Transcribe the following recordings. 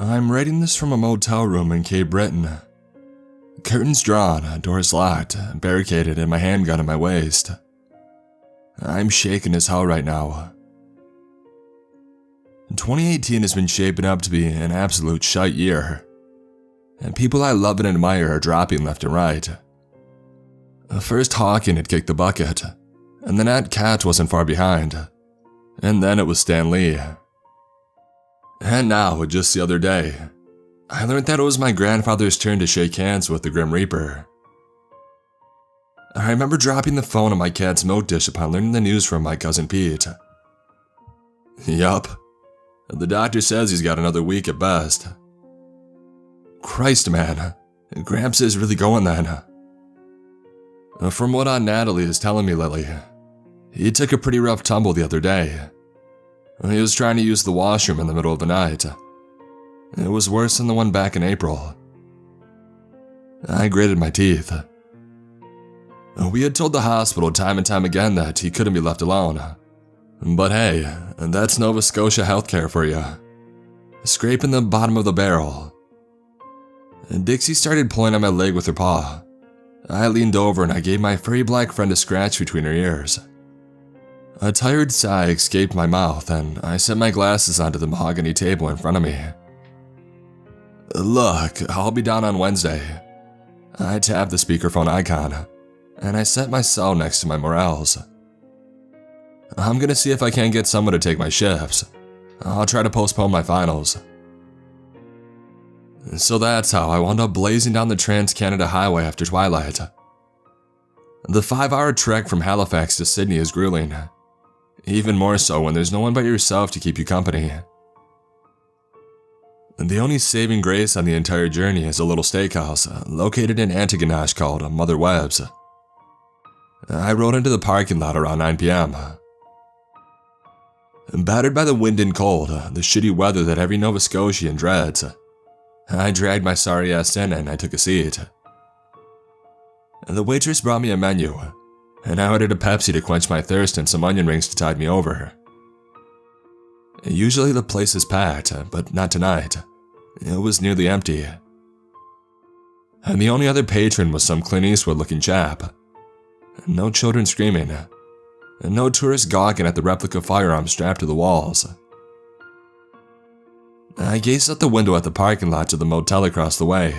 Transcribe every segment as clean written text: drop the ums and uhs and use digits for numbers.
I'm writing this from a motel room in Cape Breton. Curtains drawn, doors locked, barricaded, and my handgun at my waist. I'm shaking as hell right now. 2018 has been shaping up to be an absolute shite year. And people I love and admire are dropping left and right. First Hawking had kicked the bucket, and then Nat Cat wasn't far behind. And then it was Stan Lee. And now, just the other day, I learned that it was my grandfather's turn to shake hands with the Grim Reaper. I remember dropping the phone on my cat's milk dish upon learning the news from my cousin Pete. Yup, the doctor says he's got another week at best. Christ, man, Gramps is really going then. From what Aunt Natalie is telling me lately, he took a pretty rough tumble the other day. He was trying to use the washroom in the middle of the night. It was worse than the one back in April. I gritted my teeth. We had told the hospital time and time again that he couldn't be left alone. But hey, that's Nova Scotia healthcare for you. Scraping the bottom of the barrel. Dixie started pulling on my leg with her paw. I leaned over and I gave my furry black friend a scratch between her ears. A tired sigh escaped my mouth and I set my glasses onto the mahogany table in front of me. Look, I'll be down on Wednesday. I tapped the speakerphone icon, and I set my cell next to my morels. I'm gonna see if I can't get someone to take my shifts. I'll try to postpone my finals. So that's how I wound up blazing down the Trans-Canada Highway after twilight. The 5-hour trek from Halifax to Sydney is grueling. Even more so when there's no one but yourself to keep you company. The only saving grace on the entire journey is a little steakhouse located in Antigonish called Mother Webb's. I rode into the parking lot around 9 p.m. Battered by the wind and cold, the shitty weather that every Nova Scotian dreads, I dragged my sorry ass in and I took a seat. The waitress brought me a menu, and I ordered a Pepsi to quench my thirst and some onion rings to tide me over. Usually the place is packed, but not tonight. It was nearly empty. And the only other patron was some Clint Eastwood-looking chap. No children screaming. And no tourists gawking at the replica firearms strapped to the walls. I gazed out the window at the parking lot to the motel across the way.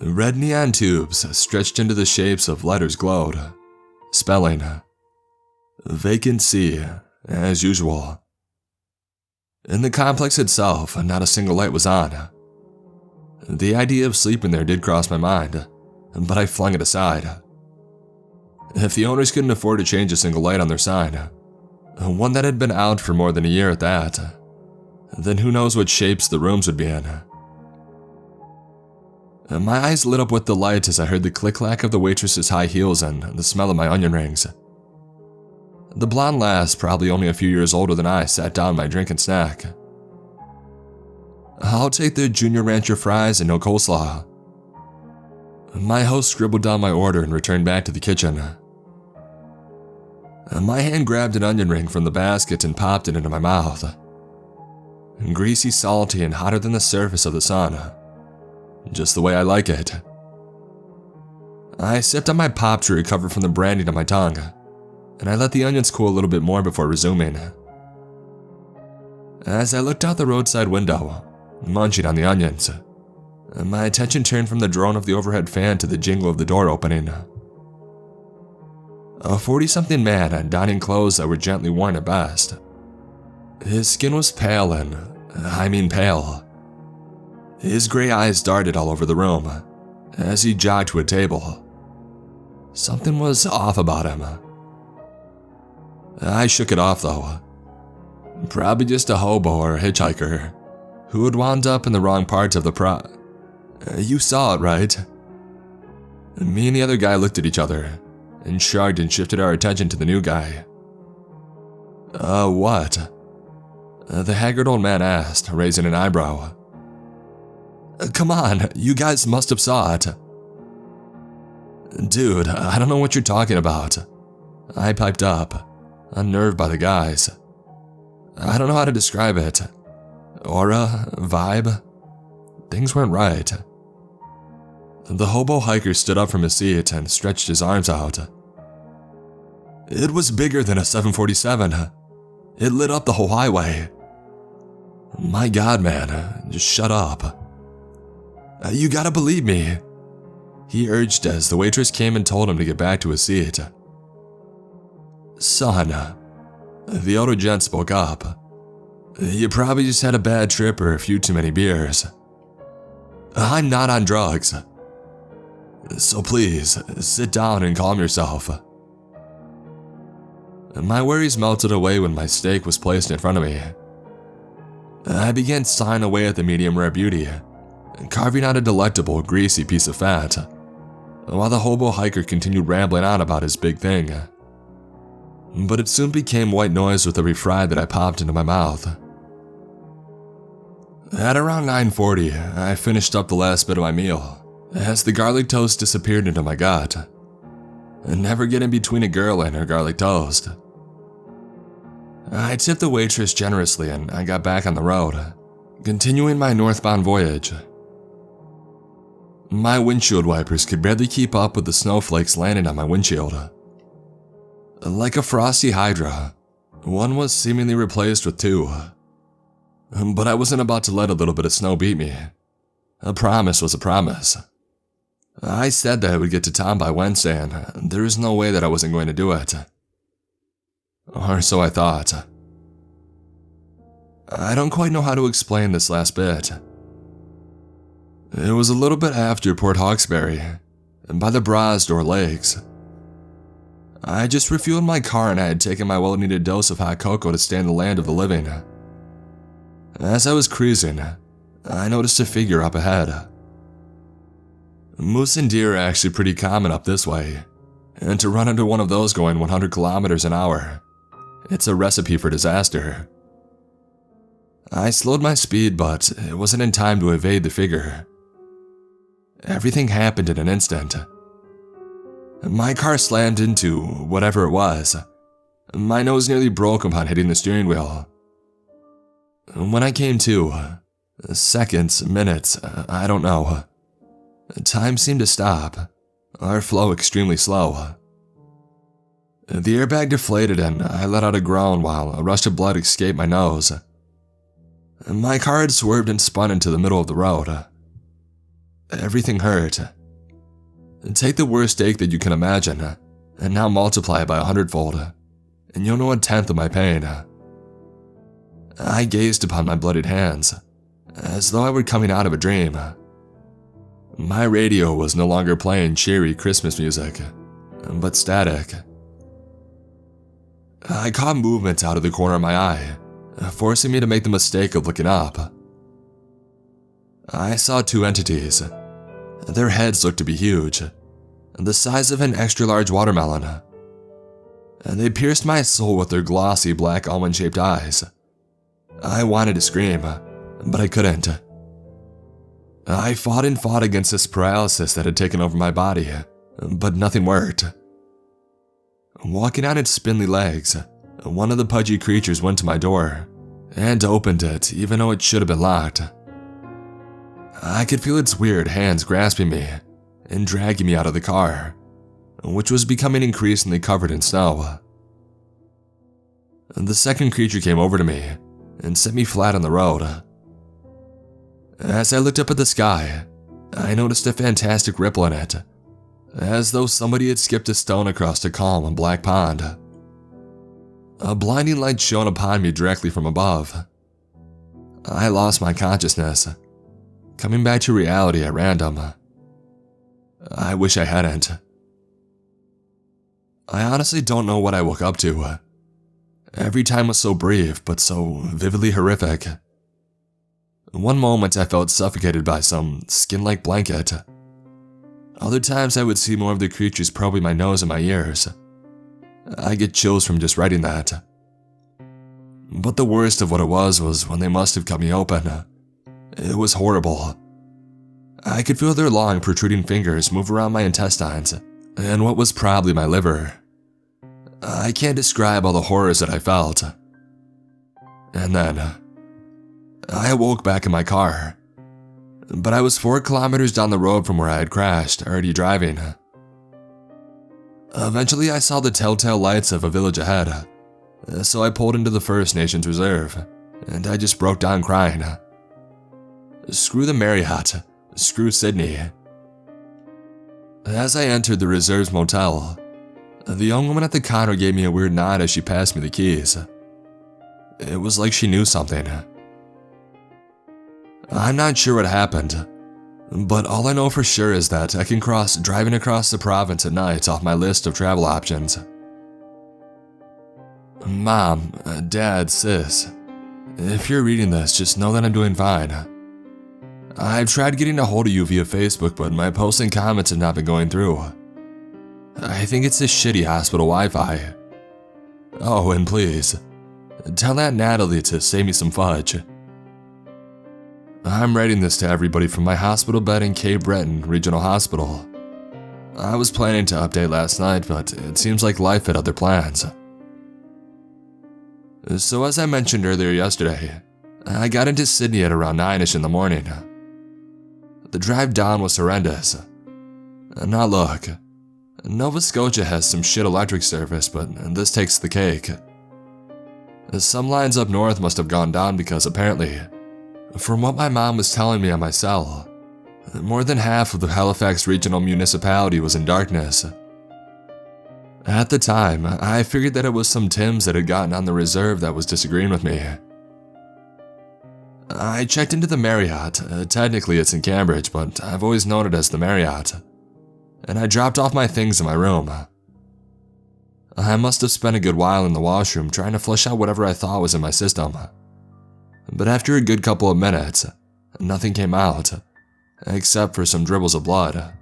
Red neon tubes stretched into the shapes of letters glowed, spelling vacancy, as usual. In the complex itself, not a single light was on. The idea of sleeping there did cross my mind, but I flung it aside. If the owners couldn't afford to change a single light on their sign, one that had been out for more than a year at that, then who knows what shapes the rooms would be in. My eyes lit up with delight as I heard the click-clack of the waitress's high heels and the smell of my onion rings. The blonde lass, probably only a few years older than I, sat down my drink and snack. I'll take the Junior Rancher fries and no coleslaw. My host scribbled down my order and returned back to the kitchen. My hand grabbed an onion ring from the basket and popped it into my mouth. Greasy, salty, and hotter than the surface of the sun. Just the way I like it. I sipped on my pop to recover from the branding on my tongue, and I let the onions cool a little bit more before resuming. As I looked out the roadside window, munching on the onions, my attention turned from the drone of the overhead fan to the jingle of the door opening. A 40-something man donning clothes that were gently worn at best. His skin was pale and, I mean pale. His gray eyes darted all over the room as he jogged to a table. Something was off about him. I shook it off though. Probably just a hobo or a hitchhiker who had wound up in the wrong part of the You saw it, right? Me and the other guy looked at each other and shrugged and shifted our attention to the new guy. What? The haggard old man asked, raising an eyebrow. Come on, you guys must have saw it. Dude, I don't know what you're talking about. I piped up, unnerved by the guys. I don't know how to describe it. aura, vibe. Things weren't right. The hobo hiker stood up from his seat and stretched his arms out. It was bigger than a 747. It lit up the whole highway. My God, man, just shut up. You gotta believe me, he urged as the waitress came and told him to get back to his seat. Son, the older gent spoke up. You probably just had a bad trip or a few too many beers. I'm not on drugs. So please, sit down and calm yourself. My worries melted away when my steak was placed in front of me. I began sawing away at the medium rare beauty, carving out a delectable, greasy piece of fat, while the hobo hiker continued rambling on about his big thing. But it soon became white noise with every fry that I popped into my mouth. At around 9:40, I finished up the last bit of my meal, as the garlic toast disappeared into my gut. Never get in between a girl and her garlic toast. I tipped the waitress generously and I got back on the road, continuing my northbound voyage. My windshield wipers could barely keep up with the snowflakes landing on my windshield. Like a frosty hydra, one was seemingly replaced with two. But I wasn't about to let a little bit of snow beat me. A promise was a promise. I said that I would get to town by Wednesday, and there was no way that I wasn't going to do it. Or so I thought. I don't quite know how to explain this last bit. It was a little bit after Port Hawkesbury, and by the Brasdor Lakes. I just refueled my car and I had taken my well-needed dose of hot cocoa to stay in the land of the living. As I was cruising, I noticed a figure up ahead. Moose and deer are actually pretty common up this way, and to run into one of those going 100 kilometers an hour, it's a recipe for disaster. I slowed my speed, but it wasn't in time to evade the figure. Everything happened in an instant. My car slammed into whatever it was. My nose nearly broke upon hitting the steering wheel. When I came to, seconds, minutes, I don't know. Time seemed to stop, our flow extremely slow. The airbag deflated and I let out a groan while a rush of blood escaped my nose. My car had swerved and spun into the middle of the road. Everything hurt. Take the worst ache that you can imagine, and now multiply it by 100-fold, and you'll know a tenth of my pain. I gazed upon my bloodied hands, as though I were coming out of a dream. My radio was no longer playing cheery Christmas music, but static. I caught movement out of the corner of my eye, forcing me to make the mistake of looking up. I saw two entities. Their heads looked to be huge, the size of an extra-large watermelon. They pierced my soul with their glossy black almond-shaped eyes. I wanted to scream, but I couldn't. I fought and fought against this paralysis that had taken over my body, but nothing worked. Walking on its spindly legs, one of the pudgy creatures went to my door and opened it even though it should have been locked. I could feel its weird hands grasping me and dragging me out of the car, which was becoming increasingly covered in snow. The second creature came over to me and set me flat on the road. As I looked up at the sky, I noticed a fantastic ripple in it, as though somebody had skipped a stone across a calm and black pond. A blinding light shone upon me directly from above. I lost my consciousness, coming back to reality at random. I wish I hadn't. I honestly don't know what I woke up to. Every time was so brief, but so vividly horrific. One moment I felt suffocated by some skin-like blanket. Other times I would see more of the creatures probing my nose and my ears. I get chills from just writing that. But the worst of what it was when they must have cut me open. It was horrible. I could feel their long, protruding fingers move around my intestines and what was probably my liver. I can't describe all the horrors that I felt. And then, I awoke back in my car, but I was 4 kilometers down the road from where I had crashed, already driving. Eventually, I saw the telltale lights of a village ahead, so I pulled into the First Nations Reserve, and I just broke down crying. Screw the Marriott, screw Sydney. As I entered the reserve's motel, the young woman at the counter gave me a weird nod as she passed me the keys. It was like she knew something. I'm not sure what happened, but all I know for sure is that I can cross driving across the province at night off my list of travel options. Mom, Dad, Sis, if you're reading this, just know that I'm doing fine. I've tried getting a hold of you via Facebook, but my posts and comments have not been going through. I think it's this shitty hospital Wi-Fi. Oh, and please, tell Aunt Natalie to save me some fudge. I'm writing this to everybody from my hospital bed in Cape Breton Regional Hospital. I was planning to update last night, but it seems like life had other plans. So as I mentioned earlier yesterday, I got into Sydney at around 9ish in the morning. The drive down was horrendous. Now look, Nova Scotia has some shit electric service, but this takes the cake. Some lines up north must have gone down because apparently, from what my mom was telling me on my cell, more than half of the Halifax regional municipality was in darkness. At the time, I figured that it was some Tims that had gotten on the reserve that was disagreeing with me. I checked into the Marriott. Technically it's in Cambridge, but I've always known it as the Marriott. And I dropped off my things in my room. I must have spent a good while in the washroom trying to flush out whatever I thought was in my system. But after a good couple of minutes, nothing came out, except for some dribbles of blood.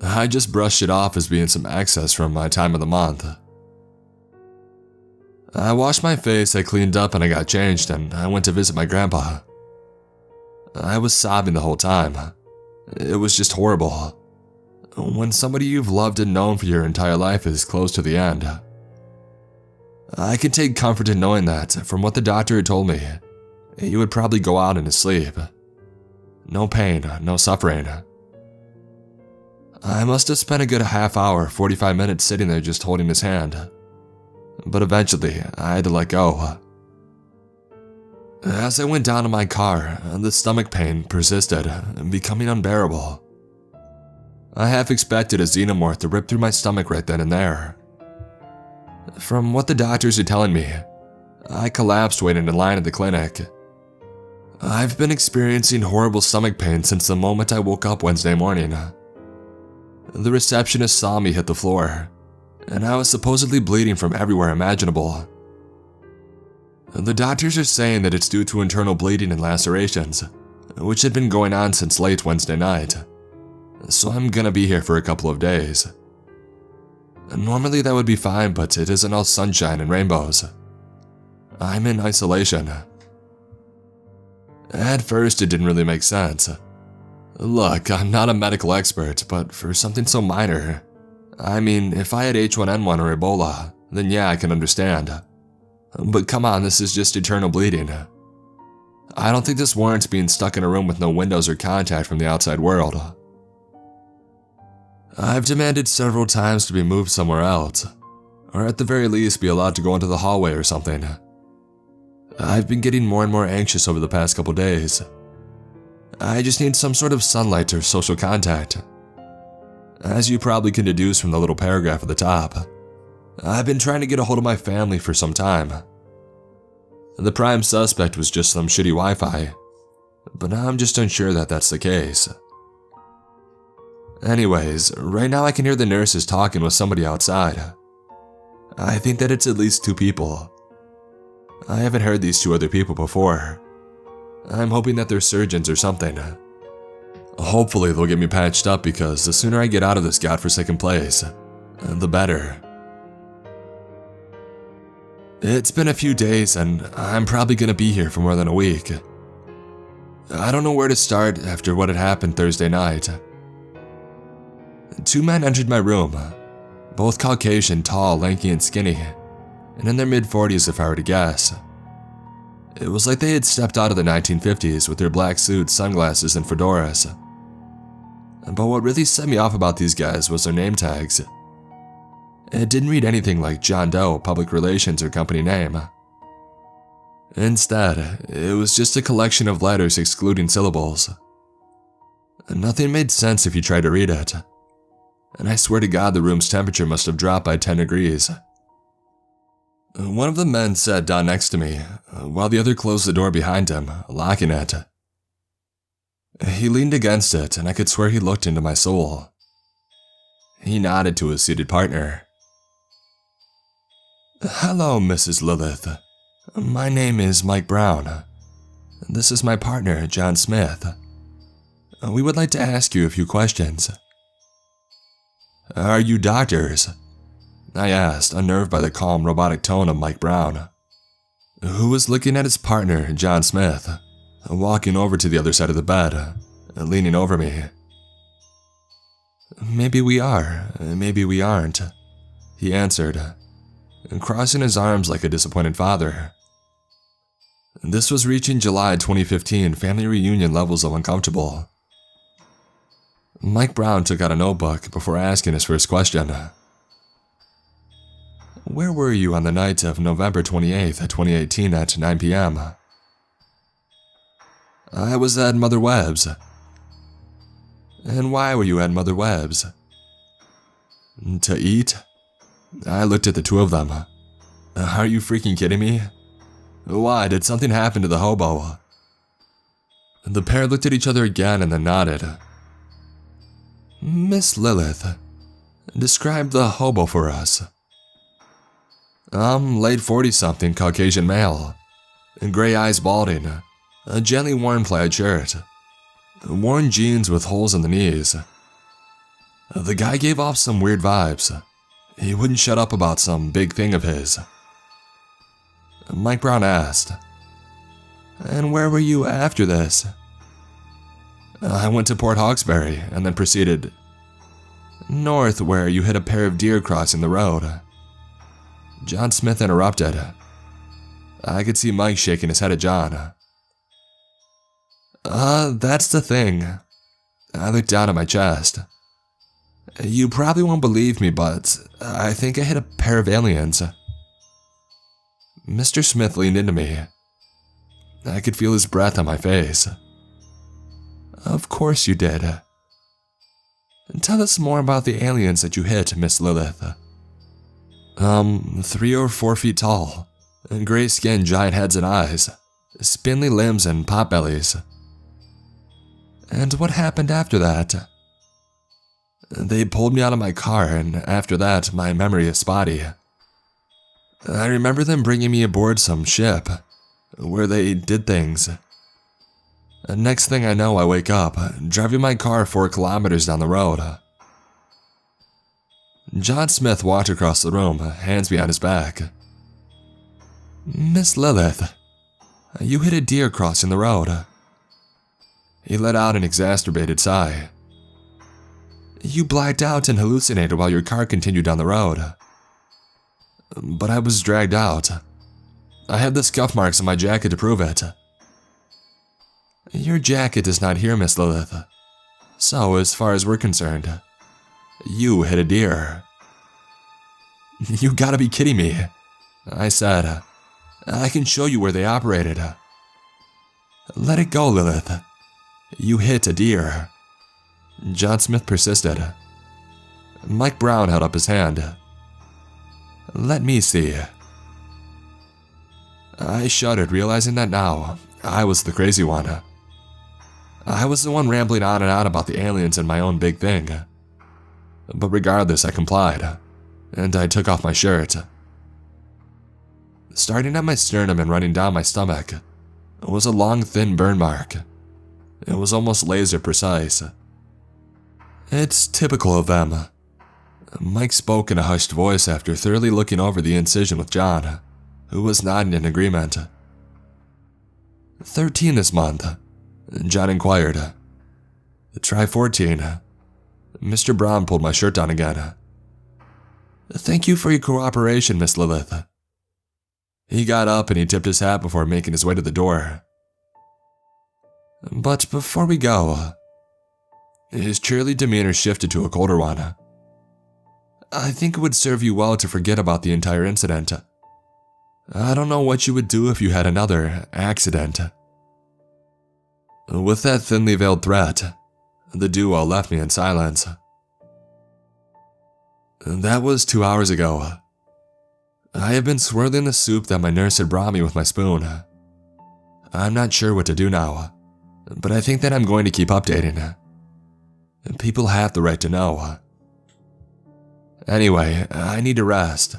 I just brushed it off as being some excess from my time of the month. I washed my face, I cleaned up, and I got changed, and I went to visit my grandpa. I was sobbing the whole time. It was just horrible. When somebody you've loved and known for your entire life is close to the end. I can take comfort in knowing that, from what the doctor had told me, he would probably go out in his sleep. No pain, no suffering. I must have spent a good half hour, 45 minutes sitting there just holding his hand. But eventually, I had to let go. As I went down to my car, the stomach pain persisted, becoming unbearable. I half expected a xenomorph to rip through my stomach right then and there. From what the doctors are telling me, I collapsed waiting in line at the clinic. I've been experiencing horrible stomach pain since the moment I woke up Wednesday morning. The receptionist saw me hit the floor, and I was supposedly bleeding from everywhere imaginable. The doctors are saying that it's due to internal bleeding and lacerations, which had been going on since late Wednesday night, so I'm gonna be here for a couple of days. Normally that would be fine, but it isn't all sunshine and rainbows. I'm in isolation. At first, it didn't really make sense. Look, I'm not a medical expert, but for something so minor, I mean, if I had H1N1 or Ebola, then yeah, I can understand. But come on, this is just eternal bleeding. I don't think this warrants being stuck in a room with no windows or contact from the outside world. I've demanded several times to be moved somewhere else, or at the very least be allowed to go into the hallway or something. I've been getting more and more anxious over the past couple days. I just need some sort of sunlight or social contact. As you probably can deduce from the little paragraph at the top, I've been trying to get a hold of my family for some time. The prime suspect was just some shitty Wi-Fi, but I'm just unsure that that's the case. Anyways, right now I can hear the nurses talking with somebody outside. I think that it's at least 2 people. I haven't heard these 2 other people before. I'm hoping that they're surgeons or something. Hopefully they'll get me patched up because the sooner I get out of this godforsaken place, the better. It's been a few days and I'm probably gonna be here for more than a week. I don't know where to start after what had happened Thursday night. 2 men entered my room, both Caucasian, tall, lanky, and skinny, and in their mid-40s if I were to guess. It was like they had stepped out of the 1950s with their black suits, sunglasses, and fedoras. But what really set me off about these guys was their name tags. It didn't read anything like John Doe, public relations, or company name. Instead, it was just a collection of letters excluding syllables. Nothing made sense if you tried to read it. And I swear to God the room's temperature must have dropped by 10 degrees. One of the men sat down next to me, while the other closed the door behind him, locking it. He leaned against it, and I could swear he looked into my soul. He nodded to his seated partner. "Hello, Mrs. Lilith. My name is Mike Brown. This is my partner, John Smith. We would like to ask you a few questions." "Are you doctors?" I asked, unnerved by the calm, robotic tone of Mike Brown, who was looking at his partner, John Smith, walking over to the other side of the bed, leaning over me. "Maybe we are, maybe we aren't," he answered, crossing his arms like a disappointed father. This was reaching July 2015 family reunion levels of uncomfortable. Mike Brown took out a notebook before asking his first question. "Where were you on the night of November 28th, 2018 at 9 p.m. "I was at Mother Webb's." "And why were you at Mother Webb's?" "To eat." I looked at the two of them. "Are you freaking kidding me? Why, did something happen to the hobo?" The pair looked at each other again and then nodded. "Miss Lilith, describe the hobo for us." Late 40-something Caucasian male, gray eyes balding, a gently worn plaid shirt, worn jeans with holes in the knees. The guy gave off some weird vibes. He wouldn't shut up about some big thing of his. Mike Brown asked, "And where were you after this?" "I went to Port Hawkesbury and then proceeded north where you hit a pair of deer crossing the road." John Smith interrupted. I could see Mike shaking his head at John. That's the thing." I looked down at my chest. "You probably won't believe me, but I think I hit a pair of aliens." Mr. Smith leaned into me. I could feel his breath on my face. "Of course you did. Tell us more about the aliens that you hit, Miss Lilith." 3 or 4 feet tall, gray skin, giant heads and eyes, spindly limbs and potbellies." "And what happened after that?" "They pulled me out of my car, and after that, my memory is spotty. I remember them bringing me aboard some ship, where they did things. Next thing I know, I wake up, driving my car 4 kilometers down the road." John Smith walked across the room, hands behind his back. "Miss Lilith, you hit a deer crossing the road." He let out an exacerbated sigh. "You blacked out and hallucinated while your car continued down the road." "But I was dragged out. I had the scuff marks on my jacket to prove it." "Your jacket is not here, Miss Lilith. So, as far as we're concerned, you hit a deer." "You gotta be kidding me," I said. "I can show you where they operated." "Let it go, Lilith. You hit a deer." John Smith persisted. Mike Brown held up his hand. "Let me see." I shuddered, realizing that now I was the crazy one. I was the one rambling on and on about the aliens and my own big thing. But regardless, I complied, and I took off my shirt. Starting at my sternum and running down my stomach was a long, thin burn mark. It was almost laser precise. "It's typical of them," Mike spoke in a hushed voice after thoroughly looking over the incision with John, who was nodding in agreement. 13 this month?" John inquired. "Try 14. Mr. Brown pulled my shirt down again. "Thank you for your cooperation, Miss Lilith." He got up and he tipped his hat before making his way to the door. But before we go, his cheery demeanor shifted to a colder one. I think it would serve you well to forget about the entire incident. I don't know what you would do if you had another accident. With that thinly veiled threat, the duo left me in silence. That was 2 hours ago. I have been swirling the soup that my nurse had brought me with my spoon. I'm not sure what to do now, but I think that I'm going to keep updating. People have the right to know. Anyway, I need to rest.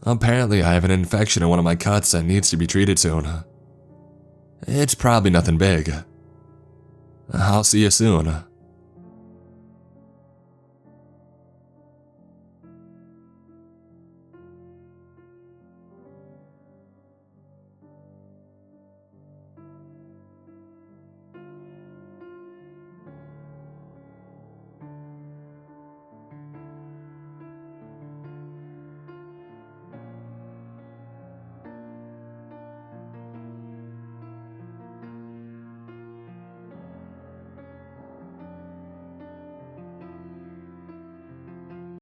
Apparently, I have an infection in one of my cuts that needs to be treated soon. It's probably nothing big. I'll see you soon.